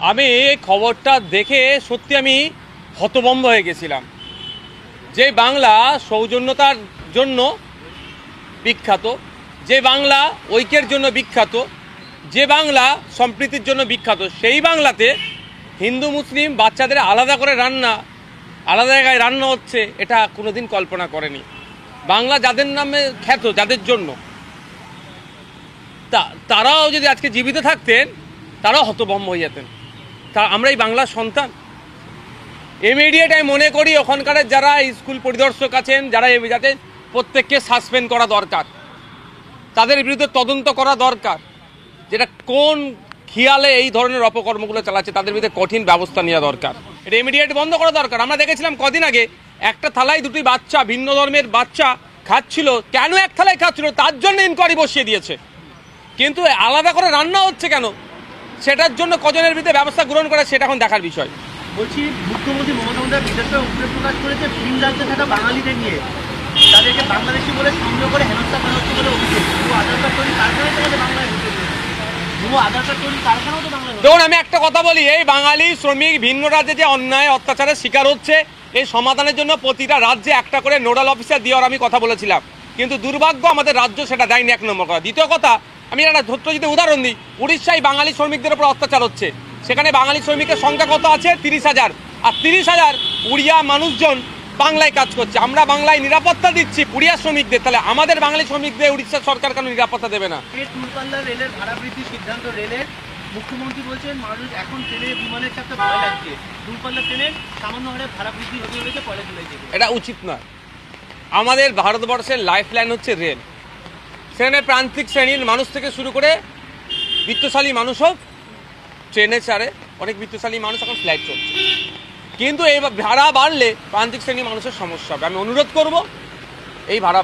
আমি খবরটা দেখে সত্যি আমি হতভম্ব হয়ে গেছিলাম। যে বাংলা সৌজন্যতার জন্য বিখ্যাত, যে বাংলা ঐক্যের জন্য বিখ্যাত, যে বাংলা সম্প্রীতির জন্য বিখ্যাত, সেই বাংলাতে হিন্দু মুসলিম বাচ্চাদের আলাদা করে আলাদা জায়গায় রান্না হচ্ছে, এটা কোনোদিন কল্পনা করেনি। বাংলা যাদের নামে খ্যাত, যাদের জন্য, তারাও যদি আজকে জীবিত থাকতেন তারাও হতভম্ব হয়ে যেতেন। আমরা এই বাংলার সন্তান। ইমিডিয়েট আমি মনে করি ওখানকার যারা স্কুল পরিদর্শক আছেন, যারা যাতে প্রত্যেককে সাসপেন্ড করা দরকার, তাদের বিরুদ্ধে তদন্ত করা দরকার, যেটা কোন খেয়ালে এই ধরনের অপকর্মগুলো চালাচ্ছে তাদের বিরুদ্ধে কঠিন ব্যবস্থা নেওয়া দরকার। এটা ইমিডিয়েট বন্ধ করা দরকার। আমরা দেখেছিলাম কদিন আগে একটা থালায় দুটি বাচ্চা, ভিন্ন ধর্মের বাচ্চা খাচ্ছিল। কেন এক থালায় খাচ্ছিল তার জন্য ইনকোয়ারি বসিয়ে দিয়েছে, কিন্তু আলাদা করে রান্না হচ্ছে কেন সেটার জন্য কজনের বিরুদ্ধে ব্যবস্থা গ্রহণ করে সেটা এখন দেখার বিষয়। বলছি, মুখ্যমন্ত্রী মমতা বন্দ্যোপাধ্যায় বিশেষ করে উদ্বেগ প্রকাশ করেছে ভিন রাজ্যে থাকা বাঙালিদের নিয়ে, তাদেরকে বাংলাদেশি বলে সংযোগ করে হেনস্থা করা হচ্ছে বলে অভিযোগ। আধার কার্ড তৈরি কারখানায় তো বাংলায় আধার কার্ড তৈরি কারখানাও তো বাংলায়। দেখুন, আমি একটা কথা বলি, এই বাঙালি শ্রমিক ভিন্ন রাজ্যে যে অন্যায় অত্যাচারের শিকার হচ্ছে, এই সমাধানের জন্য প্রতিটা রাজ্যে একটা করে নোডাল অফিসার দেওয়ার আমি কথা বলেছিলাম, কিন্তু দুর্ভাগ্য আমাদের রাজ্য সেটা দেয়নি। এক নম্বর কথা। দ্বিতীয় কথা, আমি একটা ছোট্ট যদি উদাহরণ দিই, উড়িষ্যায় বাঙালি শ্রমিকদের উপর অত্যাচার হচ্ছে, সেখানে বাঙালি শ্রমিকের সংখ্যা কত আছে? 30,000, আর 30,000 উড়িয়া মানুষজন বাংলায় কাজ করছে। আমরা বাংলায় নিরাপত্তা দিচ্ছি উড়িয়া শ্রমিকদের, তাহলে আমাদের বাঙালি শ্রমিকদের উড়িষ্যার সরকার কেন নিরাপত্তা দেবে না? দূরপাল্লার রেলের ভাড়া বৃদ্ধির সিদ্ধান্ত রেলের, মুখ্যমন্ত্রী বলছেন মানুষ এখন ট্রেনে বিমানের চাপতে ভয় লাগছে, দূরপাল্লার ট্রেনের সামান্য হারে ভাড়া বৃদ্ধি হতে হয়েছে 1 জুলাই থেকে। এটা উচিত নয়। আমাদের ভারতবর্ষের লাইফ লাইন হচ্ছে রেল। সেখানে প্রান্তিক শ্রেণীর মানুষ থেকে শুরু করে বিত্তশালী মানুষও ট্রেনে ছাড়ে, অনেক বিত্তশালী মানুষ এখন ফ্লাইট চলছে, কিন্তু এই ভাড়া বাড়লে প্রান্তিক শ্রেণীর মানুষের সমস্যা হবে। আমি অনুরোধ করব এই ভাড়া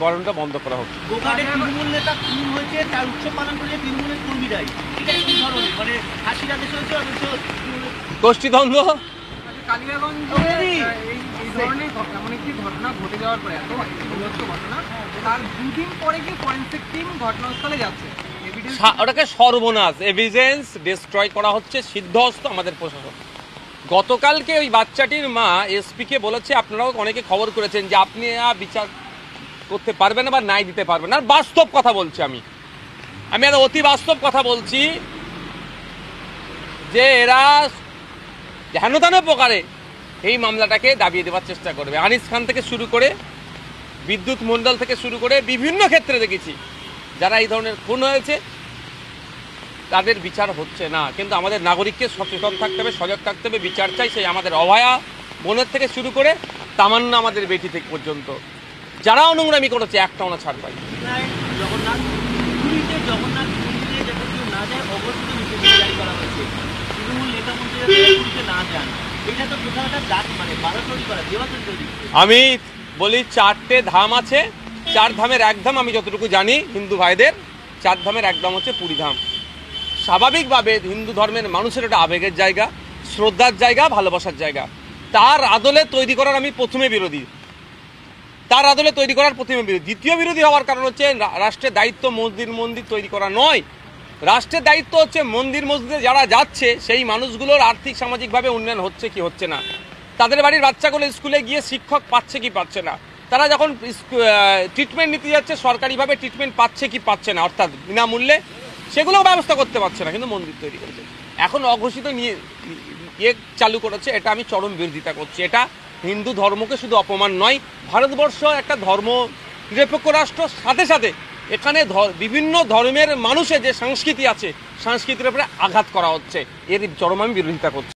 বাড়ানোটা বন্ধ করা হোক। তৃণমূল নেতা খুন হয়েছে, তার উৎসব পালন করেছে তৃণমূলের কর্মীরাই, এটা কি ধরনের মানে হাসির আদেশ হয়েছে গোষ্ঠীদ্বন্দ্ব। কালিয়াগঞ্জে এই ধরনের এমন একটি ঘটনা ঘটে যাওয়ার পরে, এত ঘটনা, তার 2 দিন পরে কি ফরেনসিক টিম ঘটনাস্থলে যাচ্ছে, ওটাকে সর্বনাশ, এভিডেন্স ডিস্ট্রয় করা হচ্ছে, সিদ্ধহস্ত আমাদের প্রশাসন। গতকালকে ওই বাচ্চাটির মা এসপিকে বলেছে, আপনারাও অনেকে খবর করেছেন, যে আপনি বিচার করতে পারবেন না বা ন্যায় দিতে পারবেন না। আর বাস্তব কথা বলছি, আমি আর অতি বাস্তব কথা বলছি, যে এরা হেনতেন প্রকারে এই মামলাটাকে দাবিয়ে দেওয়ার চেষ্টা করবে। আনিস খান থেকে শুরু করে বিদ্যুৎ মণ্ডল থেকে শুরু করে বিভিন্ন ক্ষেত্রে দেখেছি যারা এই ধরনের খুন হয়েছে, তাদের বিচার হচ্ছে না। কিন্তু আমাদের নাগরিককে সচেতন থাকতে হবে, সজাগ থাকতে হবে, বিচার চাই। সেই আমাদের অভয়া বোনের থেকে শুরু করে তামান্না আমাদের বেটি থেকে পর্যন্ত যারাও নোংরামি করেছে, একটা ওনা ছাড় পাই। আমি বলি 4টে ধাম আছে, 4 ধামের 1 ধাম আমি যতটুকু জানি হিন্দু ভাইদের, 4 ধামের 1 ধাম হচ্ছে পুরী ধাম। স্বাভাবিকভাবে হিন্দু ধর্মের মানুষের একটা আবেগের জায়গা, শ্রদ্ধার জায়গা, ভালোবাসার জায়গা। তার আদলে তৈরি করার আমি প্রথমে বিরোধী, তার আদলে তৈরি করার প্রথমে বিরোধী। দ্বিতীয় বিরোধী হওয়ার কারণ হচ্ছে রাষ্ট্রের দায়িত্ব মন্দির তৈরি করা নয়। রাষ্ট্রের দায়িত্ব হচ্ছে মন্দির মসজিদে যারা যাচ্ছে সেই মানুষগুলোর আর্থিক সামাজিকভাবে উন্নয়ন হচ্ছে কি হচ্ছে না, তাদের বাড়ির বাচ্চাগুলো স্কুলে গিয়ে শিক্ষক পাচ্ছে কি পাচ্ছে না, তারা যখন ট্রিটমেন্ট নিতে যাচ্ছে সরকারিভাবে ট্রিটমেন্ট পাচ্ছে কি পাচ্ছে না, অর্থাৎ বিনামূল্যে, সেগুলোও ব্যবস্থা করতে পারছে না, কিন্তু মন্দির তৈরি করেছে। এখন অঘোষিত নিয়ে চালু করেছে, এটা আমি চরম বিরোধিতা করছি। এটা হিন্দু ধর্মকে শুধু অপমান নয়, ভারতবর্ষ একটা ধর্ম নিরপেক্ষ রাষ্ট্র, সাথে সাথে এখানে বিভিন্ন ধর্মের মানুষের যে সংস্কৃতি আছে, সংস্কৃতির উপরে আঘাত করা হচ্ছে, এর চরম আমি বিরোধিতা করছি।